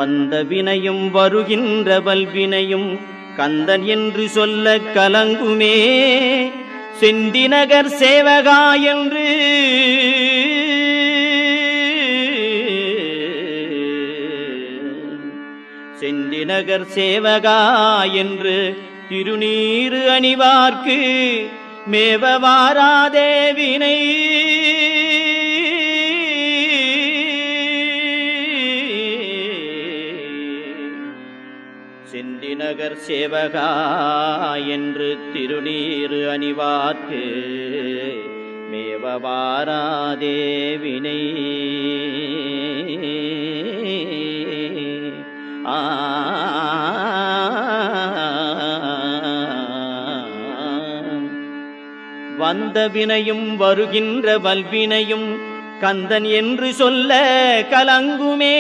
வந்த வினையும் வருகின்ற வல்வினையும் கந்தன் என்று சொல்ல கலங்குமே. செந்திநகர் சேவகா என்று செந்திநகர் சேவகா என்று திருநீறு அணிவார்க்கு மேவ வாராதே வினை. செந்திநகர் சேவகா என்று திருநீறு அணிவார்க்கு மேவ வாராதே வினை. வந்த வினையும் வருகின்ற வல்வினையும் கந்தன் என்று சொல்ல கலங்குமே.